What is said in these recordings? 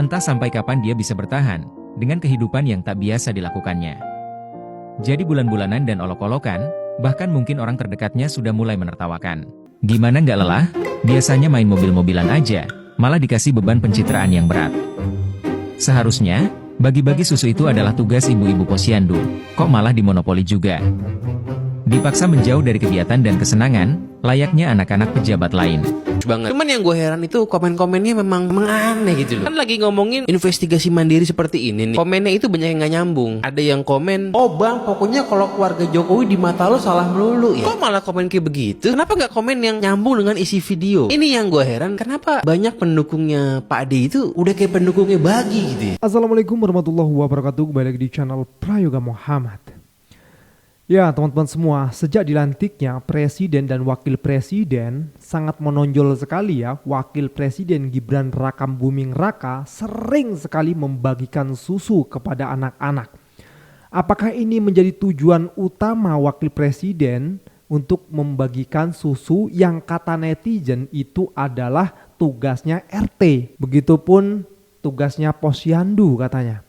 Entah sampai kapan dia bisa bertahan dengan kehidupan yang tak biasa dilakukannya. Jadi bulan-bulanan dan olok-olokan, bahkan mungkin orang terdekatnya sudah mulai menertawakan. Gimana nggak lelah? Biasanya main mobil-mobilan aja, malah dikasih beban pencitraan yang berat. Seharusnya, bagi-bagi susu itu adalah tugas ibu-ibu posyandu, kok malah dimonopoli juga. Dipaksa menjauh dari kegiatan dan kesenangan, layaknya anak-anak pejabat lain. Banget. Cuman yang gue heran itu komen-komennya memang aneh gitu loh. Kan lagi ngomongin investigasi mandiri seperti ini nih. Komennya itu banyak yang gak nyambung. Ada yang komen, "Oh bang, pokoknya kalau keluarga Jokowi di mata lo salah melulu ya." Kok malah komen kayak begitu? Kenapa gak komen yang nyambung dengan isi video? Ini yang gue heran, kenapa banyak pendukungnya Pak D itu udah kayak pendukungnya Bagi gitu ya. Assalamualaikum warahmatullahi wabarakatuh. Kembali lagi di channel Prayoga Muhammad. Ya teman-teman semua, sejak dilantiknya Presiden dan Wakil Presiden, sangat menonjol sekali ya. Wakil Presiden Gibran Rakabuming Raka sering sekali membagikan susu kepada anak-anak. Apakah ini menjadi tujuan utama Wakil Presiden untuk membagikan susu yang kata netizen itu adalah tugasnya RT? Begitupun tugasnya posyandu katanya.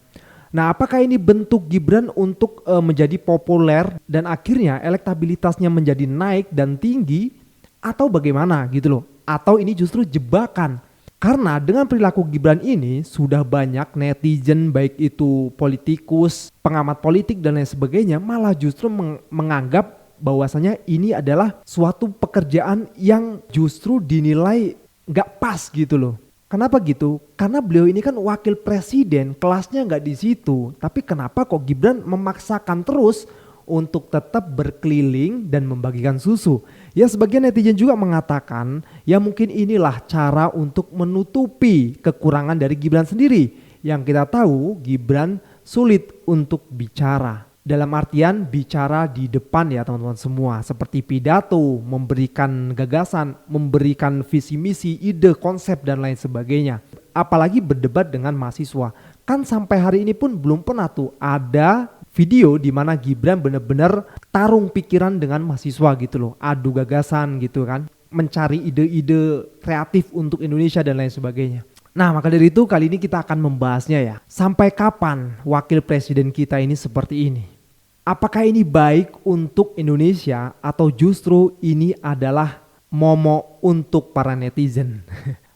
Nah, apakah ini bentuk Gibran untuk menjadi populer dan akhirnya elektabilitasnya menjadi naik dan tinggi, atau bagaimana gitu loh? Atau ini justru jebakan? Karena dengan perilaku Gibran ini sudah banyak netizen, baik itu politikus, pengamat politik dan lain sebagainya, malah justru menganggap bahwasanya ini adalah suatu pekerjaan yang justru dinilai nggak pas gitu loh. Kenapa gitu? Karena beliau ini kan wakil presiden, kelasnya nggak di situ. Tapi kenapa kok Gibran memaksakan terus untuk tetap berkeliling dan membagikan susu? Ya sebagian netizen juga mengatakan, ya mungkin inilah cara untuk menutupi kekurangan dari Gibran sendiri. Yang kita tahu Gibran sulit untuk bicara. Dalam artian bicara di depan ya teman-teman semua, seperti pidato, memberikan gagasan, memberikan visi misi, ide, konsep dan lain sebagainya. Apalagi berdebat dengan mahasiswa. Kan sampai hari ini pun belum pernah tuh ada video di mana Gibran benar-benar tarung pikiran dengan mahasiswa gitu loh, adu gagasan gitu kan, mencari ide-ide kreatif untuk Indonesia dan lain sebagainya. Nah maka dari itu kali ini kita akan membahasnya ya. Sampai kapan wakil presiden kita ini seperti ini? Apakah ini baik untuk Indonesia atau justru ini adalah momok untuk para netizen?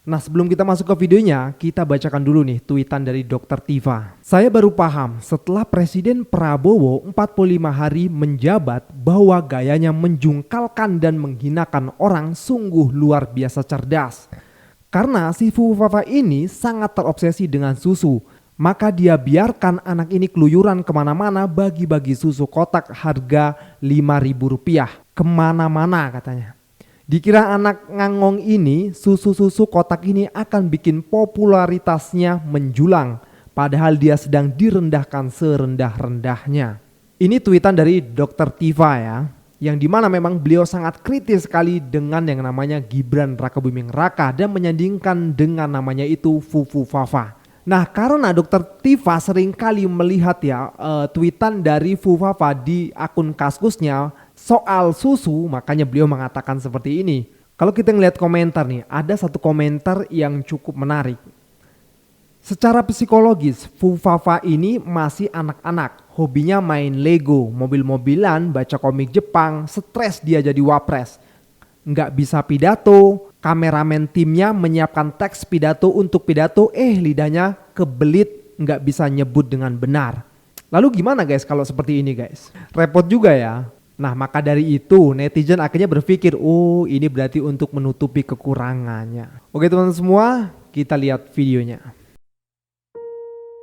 Nah sebelum kita masuk ke videonya, kita bacakan dulu nih tweetan dari Dr. Tifa. Saya baru paham setelah Presiden Prabowo 45 hari menjabat bahwa gayanya menjungkalkan dan menghinakan orang sungguh luar biasa cerdas. Karena si Fufafa ini sangat terobsesi dengan susu, maka dia biarkan anak ini keluyuran kemana-mana bagi-bagi susu kotak harga Rp5.000 kemana-mana katanya. Dikira anak ngangong ini susu-susu kotak ini akan bikin popularitasnya menjulang, padahal dia sedang direndahkan serendah-rendahnya. Ini tweetan dari Dr. Tifa ya, yang dimana memang beliau sangat kritis sekali dengan yang namanya Gibran Rakabuming Raka dan menyandingkan dengan namanya itu Fufafa. Nah karena Dr. Tifa sering kali melihat ya tweetan dari Fufafa di akun Kaskusnya soal susu, makanya beliau mengatakan seperti ini. Kalau kita ngeliat komentar nih, ada satu komentar yang cukup menarik. Secara psikologis, Fufafa ini masih anak-anak, hobinya main Lego, mobil-mobilan, baca komik Jepang, stres dia jadi wapres. Nggak bisa pidato, kameramen timnya menyiapkan teks pidato untuk pidato, lidahnya kebelit, nggak bisa nyebut dengan benar. Lalu gimana guys kalau seperti ini guys? Repot juga ya. Nah maka dari itu netizen akhirnya berpikir, oh ini berarti untuk menutupi kekurangannya. Oke teman-teman semua, kita lihat videonya.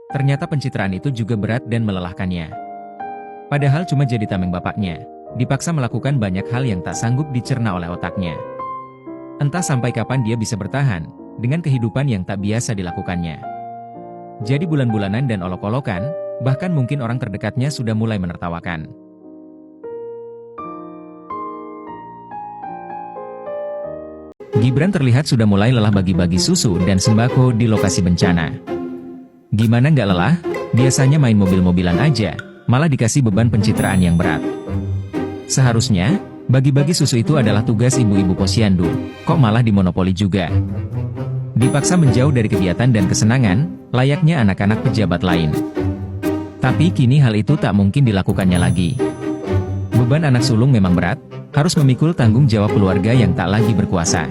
Ternyata pencitraan itu juga berat dan melelahkannya. Padahal cuma jadi tameng bapaknya, dipaksa melakukan banyak hal yang tak sanggup dicerna oleh otaknya. Entah sampai kapan dia bisa bertahan dengan kehidupan yang tak biasa dilakukannya. Jadi bulan-bulanan dan olok-olokan, bahkan mungkin orang terdekatnya sudah mulai menertawakan. Gibran terlihat sudah mulai lelah bagi-bagi susu dan sembako di lokasi bencana. Gimana nggak lelah? Biasanya main mobil-mobilan aja, malah dikasih beban pencitraan yang berat. Seharusnya, bagi-bagi susu itu adalah tugas ibu-ibu posyandu, kok malah dimonopoli juga. Dipaksa menjauh dari kegiatan dan kesenangan, layaknya anak-anak pejabat lain. Tapi kini hal itu tak mungkin dilakukannya lagi. Beban anak sulung memang berat, harus memikul tanggung jawab keluarga yang tak lagi berkuasa.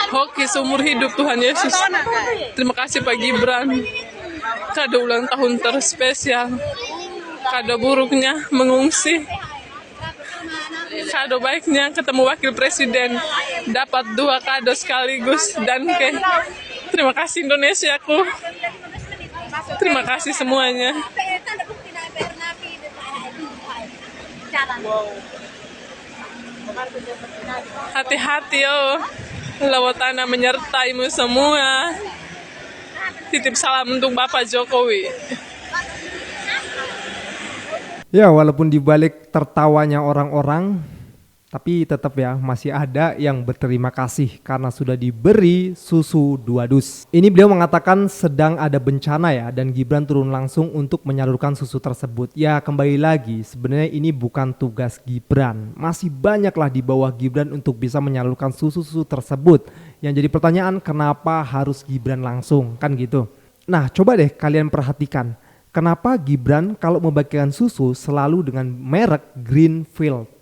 Hoki seumur hidup Tuhan Yesus. Terima kasih Pak Gibran. Kado ulang tahun terspesial. Kado buruknya mengungsi. Kado baiknya ketemu wakil presiden. Dapat 2 kado sekaligus. Dan terima kasih Indonesiaku. Terima kasih semuanya. Hati-hati yo. Lawatana menyertaimu semua. Titip salam untuk Bapak Jokowi. Ya, walaupun dibalik tertawanya orang-orang, tapi tetap ya masih ada yang berterima kasih karena sudah diberi susu 2 dus. Ini beliau mengatakan sedang ada bencana ya, dan Gibran turun langsung untuk menyalurkan susu tersebut. Ya, kembali lagi sebenarnya ini bukan tugas Gibran. Masih banyaklah di bawah Gibran untuk bisa menyalurkan susu-susu tersebut. Yang jadi pertanyaan, kenapa harus Gibran langsung, kan gitu. Nah, coba deh kalian perhatikan, kenapa Gibran kalau membagikan susu selalu dengan merek Greenfield?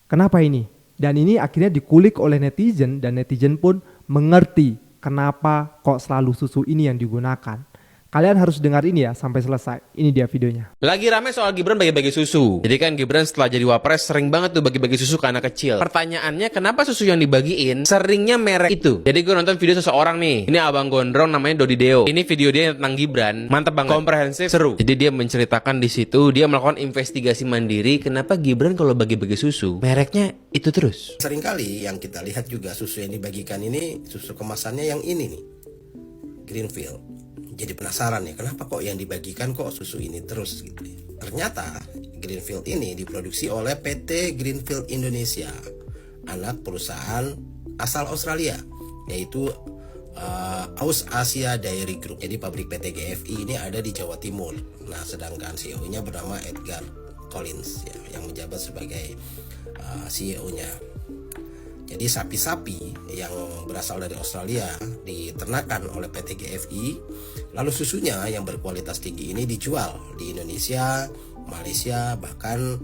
Kenapa ini? Dan ini akhirnya dikulik oleh netizen, dan netizen pun mengerti kenapa kok selalu susu ini yang digunakan. Kalian harus dengar ini ya sampai selesai. Ini dia videonya. Lagi rame soal Gibran bagi-bagi susu. Jadi kan Gibran setelah jadi wapres sering banget tuh bagi-bagi susu ke anak kecil. Pertanyaannya, kenapa susu yang dibagiin seringnya merek itu? Jadi gue nonton video seseorang nih. Ini abang gondrong namanya Dodi Deo. Ini video dia tentang Gibran. Mantep banget. Komprehensif, seru. Jadi dia menceritakan di situ, dia melakukan investigasi mandiri. Kenapa Gibran kalau bagi-bagi susu mereknya itu terus? Seringkali yang kita lihat juga susu yang dibagikan ini, susu kemasannya yang ini nih, Greenfield. Jadi penasaran ya, kenapa kok yang dibagikan kok susu ini terus gitu. Ternyata Greenfield ini diproduksi oleh PT Greenfield Indonesia, anak perusahaan asal Australia, yaitu Aus Asia Dairy Group. Jadi pabrik PT GFI ini ada di Jawa Timur. Nah, sedangkan CEO-nya bernama Edgar Collins ya, yang menjabat sebagai CEO-nya. Jadi sapi-sapi yang berasal dari Australia diternakan oleh PT GFI, lalu susunya yang berkualitas tinggi ini dijual di Indonesia, Malaysia, bahkan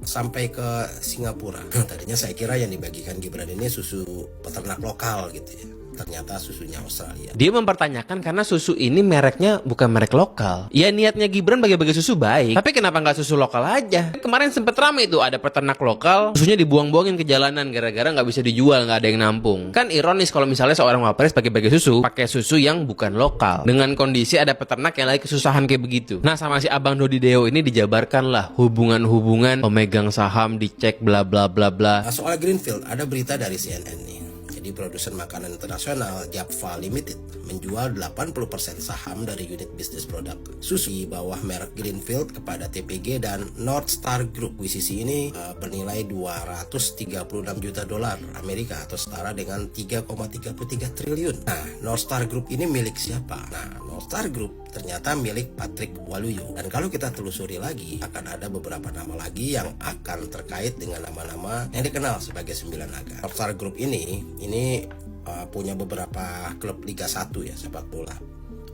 sampai ke Singapura. Tadinya saya kira yang dibagikan Gibran ini susu peternak lokal gitu ya. Ternyata susunya Australia. Dia mempertanyakan karena susu ini mereknya bukan merek lokal. Ya niatnya Gibran bagi-bagi susu baik, tapi kenapa nggak susu lokal aja? Kemarin sempet rame itu ada peternak lokal, susunya dibuang-buangin ke jalanan gara-gara nggak bisa dijual, nggak ada yang nampung. Kan ironis kalau misalnya seorang wapres bagi-bagi susu, pakai susu yang bukan lokal. Dengan kondisi ada peternak yang lagi kesusahan kayak begitu. Nah, sama si abang Dodi Deo ini dijabarkan lah hubungan-hubungan pemegang saham, dicek bla bla bla bla. Nah, soal Greenfield ada berita dari CNN nih. Jadi produsen makanan internasional Jaffa Limited menjual 80% saham dari unit bisnis produk susu di bawah merek Greenfield kepada TPG dan North Star Group. Akuisisi ini bernilai 236 juta dolar Amerika atau setara dengan 3,33 triliun. Nah, North Star Group ini milik siapa? Nah, North Star Group ternyata milik Patrick Waluyo. Dan kalau kita telusuri lagi, akan ada beberapa nama lagi yang akan terkait dengan nama-nama yang dikenal sebagai 9 naga. North Star Group ini punya beberapa klub Liga 1 ya, sepak bola.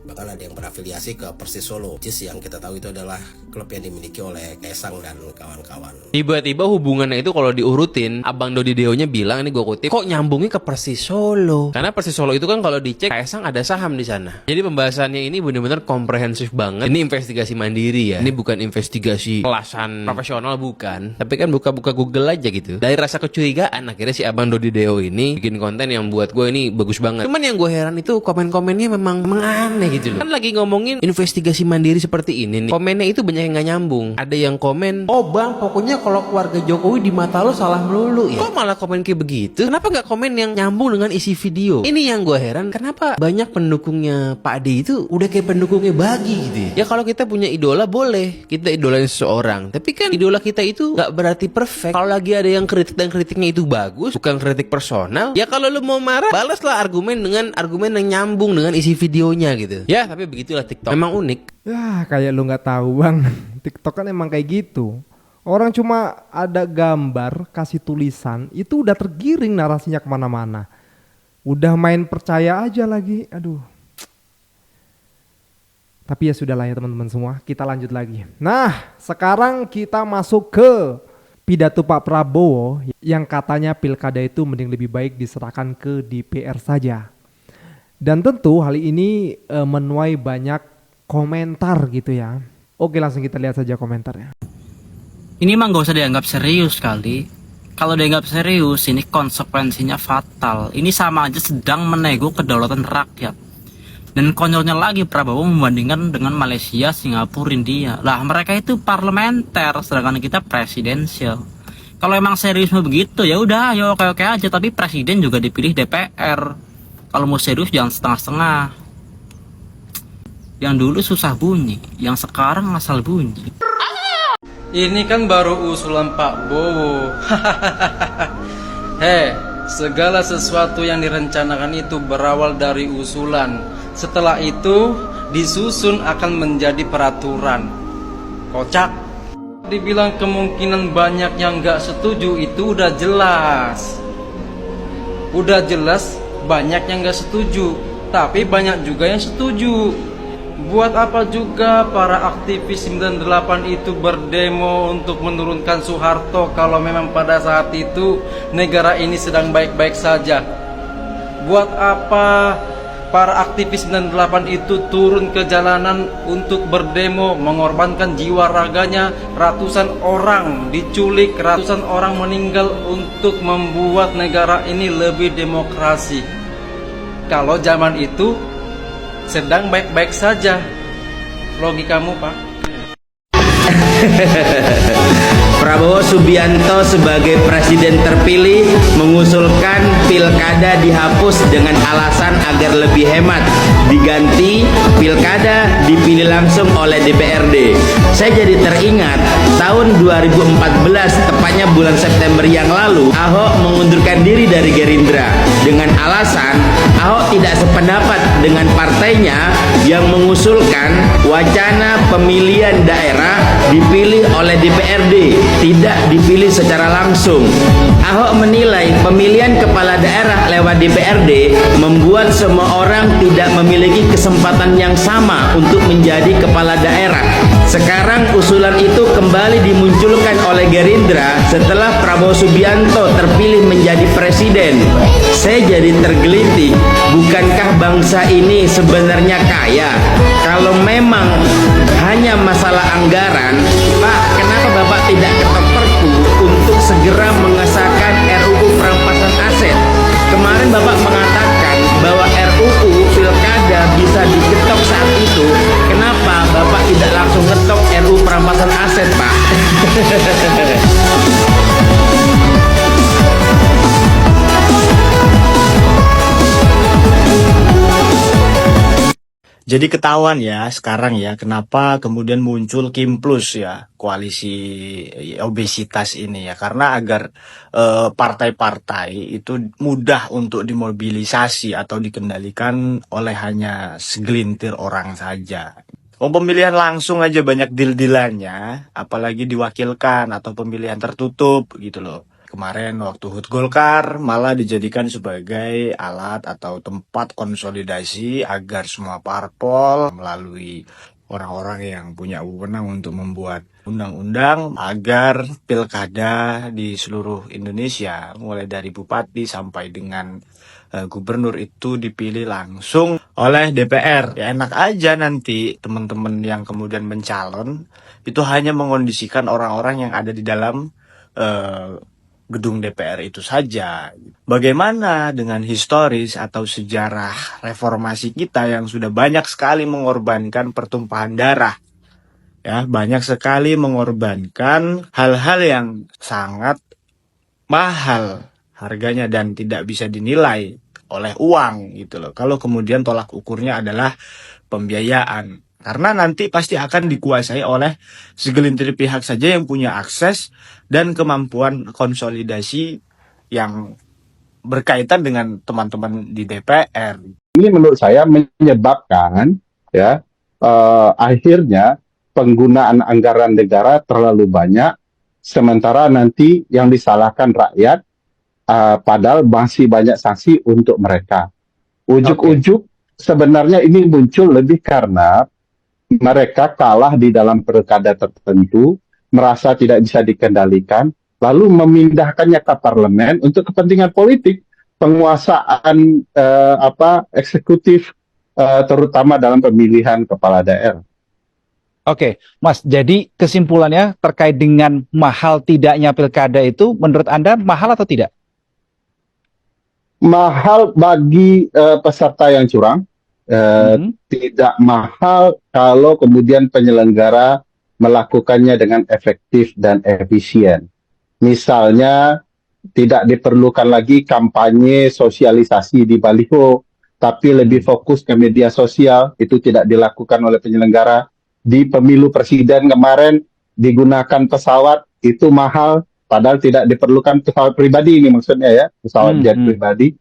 Bahkan ada yang berafiliasi ke Persis Solo, yang kita tahu itu adalah klub yang dimiliki oleh Kaisang dan kawan-kawan. Tiba-tiba hubungannya itu kalau diurutin, abang Dodi Deo-nya bilang, ini gue kutip, kok nyambungnya ke Persis Solo? Karena Persis Solo itu kan kalau dicek Kaisang ada saham di sana. Jadi pembahasannya ini benar-benar komprehensif banget. Ini investigasi mandiri ya. Ini bukan investigasi kelasan profesional, bukan. Tapi kan buka-buka Google aja gitu. Dari rasa kecurigaan, akhirnya si abang Dodi Deo ini bikin konten yang buat gue ini bagus banget. Cuman yang gue heran itu komen-komennya memang aneh gitu loh. Kan lagi ngomongin investigasi mandiri seperti ini nih, komennya itu banyak yang gak nyambung. Ada yang komen, oh bang, pokoknya kalau keluarga Jokowi di mata lo salah melulu ya. Kok malah komen kayak begitu? Kenapa gak komen yang nyambung dengan isi video? Ini yang gue heran, kenapa banyak pendukungnya Pak Ade itu udah kayak pendukungnya Bagi gitu ya. Ya kalau kita punya idola boleh, kita idolain seseorang, tapi kan idola kita itu gak berarti perfect. Kalau lagi ada yang kritik dan kritiknya itu bagus, bukan kritik personal, ya kalau lo mau marah Balaslah argumen dengan argumen yang nyambung dengan isi videonya gitu. Ya, tapi begitulah TikTok. Memang unik. Ya kayak lu nggak tahu bang, TikTok kan emang kayak gitu. Orang cuma ada gambar, kasih tulisan, itu udah tergiring narasinya kemana-mana. Udah main percaya aja lagi, aduh. Tapi ya sudahlah ya teman-teman semua, kita lanjut lagi. Nah, sekarang kita masuk ke pidato Pak Prabowo yang katanya pilkada itu mending lebih baik diserahkan ke DPR saja. Dan tentu hal ini menuai banyak komentar gitu ya. Oke, langsung kita lihat saja komentarnya. Ini mah gak usah dianggap serius kali. Kalau dianggap serius, ini konsekuensinya fatal. Ini sama aja sedang menego kedaulatan rakyat. Dan konyolnya lagi Prabowo membandingkan dengan Malaysia, Singapura, India. Lah mereka itu parlementer, sedangkan kita presidensial. Kalau emang serius mau begitu ya udah, ya oke-oke aja. Tapi presiden juga dipilih DPR. Kalau mau serius jangan setengah-setengah. Yang dulu susah bunyi, yang sekarang asal bunyi. Ini kan baru usulan Pak Bowo. Segala sesuatu yang direncanakan itu berawal dari usulan. Setelah itu disusun akan menjadi peraturan. Kocak. Dibilang kemungkinan banyak yang gak setuju itu udah jelas. Udah jelas banyak yang gak setuju, tapi banyak juga yang setuju. Buat apa juga para aktivis 98 itu berdemo untuk menurunkan Soeharto kalau memang pada saat itu negara ini sedang baik-baik saja? Buat apa para aktivis 98 itu turun ke jalanan untuk berdemo, mengorbankan jiwa raganya, ratusan orang diculik, ratusan orang meninggal untuk membuat negara ini lebih demokrasi? Kalau zaman itu sedang baik-baik saja. Logikamu, Pak. Prabowo Subianto sebagai presiden terpilih mengusulkan pilkada dihapus dengan alasan agar lebih hemat, diganti pilkada dipilih langsung oleh DPRD. Saya jadi teringat tahun 2014, tepatnya bulan September yang lalu, Ahok mengundurkan diri dari Gerindra dengan alasan Ahok tidak sependapat dengan partainya yang mengusulkan wacana pemilihan daerah dipilih oleh DPRD, tidak dipilih secara langsung. Ahok menilai pemilihan kepala daerah lewat DPRD membuat semua orang tidak memiliki kesempatan yang sama untuk menjadi kepala daerah. Sekarang usulan itu kembali dimunculkan oleh Gerindra setelah Prabowo Subianto terpilih menjadi presiden. Saya jadi tergelitik, bukankah bangsa ini sebenarnya kaya? Kalau memang hanya masalah anggaran, Pak, kenapa Bapak tidak ketok perpu untuk segera mengesahkan RUU perampasan aset? Kemarin Bapak mengatakan bahwa RUU pilkada bisa diketok saat itu. Kenapa Bapak tidak langsung ketok RUU perampasan aset, Pak? Jadi ketahuan ya sekarang ya kenapa kemudian muncul Kim Plus ya, koalisi obesitas ini ya, karena agar partai-partai itu mudah untuk dimobilisasi atau dikendalikan oleh hanya segelintir orang saja. Pemilihan langsung aja banyak deal-dealannya, apalagi diwakilkan atau pemilihan tertutup gitu loh. Kemarin waktu HUT Golkar malah dijadikan sebagai alat atau tempat konsolidasi agar semua parpol melalui orang-orang yang punya wewenang untuk membuat undang-undang agar pilkada di seluruh Indonesia mulai dari bupati sampai dengan gubernur itu dipilih langsung oleh DPR. Ya enak aja nanti teman-teman yang kemudian mencalon itu hanya mengondisikan orang-orang yang ada di dalam gedung DPR itu saja. Bagaimana dengan historis atau sejarah reformasi kita yang sudah banyak sekali mengorbankan pertumpahan darah? Ya, banyak sekali mengorbankan hal-hal yang sangat mahal harganya dan tidak bisa dinilai oleh uang gitu loh. Kalau kemudian tolak ukurnya adalah pembiayaan. Karena nanti pasti akan dikuasai oleh segelintir pihak saja yang punya akses dan kemampuan konsolidasi yang berkaitan dengan teman-teman di DPR. Ini menurut saya menyebabkan ya akhirnya penggunaan anggaran negara terlalu banyak, sementara nanti yang disalahkan rakyat, padahal masih banyak sanksi untuk mereka. Ujuk-ujuk sebenarnya ini muncul lebih karena mereka kalah di dalam pilkada tertentu, merasa tidak bisa dikendalikan, lalu memindahkannya ke parlemen untuk kepentingan politik, penguasaan eksekutif, terutama dalam pemilihan kepala daerah. Oke, Mas, jadi kesimpulannya terkait dengan mahal tidaknya pilkada itu, menurut Anda mahal atau tidak? Mahal bagi peserta yang curang, tidak mahal kalau kemudian penyelenggara melakukannya dengan efektif dan efisien. Misalnya, tidak diperlukan lagi kampanye sosialisasi di baliho, tapi lebih fokus ke media sosial, itu tidak dilakukan oleh penyelenggara. Di pemilu presiden kemarin digunakan pesawat, itu mahal, padahal tidak diperlukan pesawat pribadi, ini maksudnya ya, pesawat jet pribadi.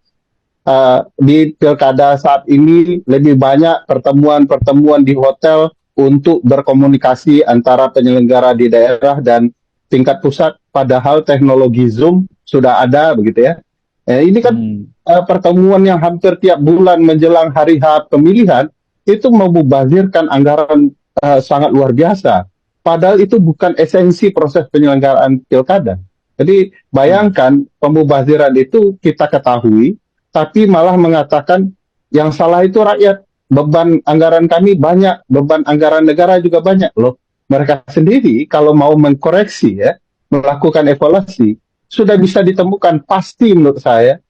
Di pilkada saat ini lebih banyak pertemuan-pertemuan di hotel untuk berkomunikasi antara penyelenggara di daerah dan tingkat pusat, padahal teknologi Zoom sudah ada begitu ya. Ini kan pertemuan yang hampir tiap bulan menjelang hari H pemilihan, itu memubazirkan anggaran sangat luar biasa. Padahal itu bukan esensi proses penyelenggaraan pilkada. Jadi bayangkan pemubaziran itu kita ketahui, tapi malah mengatakan yang salah itu rakyat. Beban anggaran kami banyak, beban anggaran negara juga banyak loh. Mereka sendiri kalau mau mengkoreksi ya, melakukan evaluasi, sudah bisa ditemukan pasti menurut saya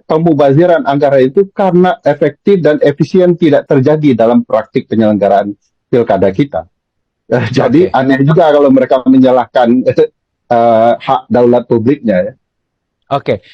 pemubaziran anggaran itu karena efektif dan efisien tidak terjadi dalam praktik penyelenggaraan pilkada kita. Jadi aneh juga kalau mereka menyalahkan hak daulat publiknya ya. Oke.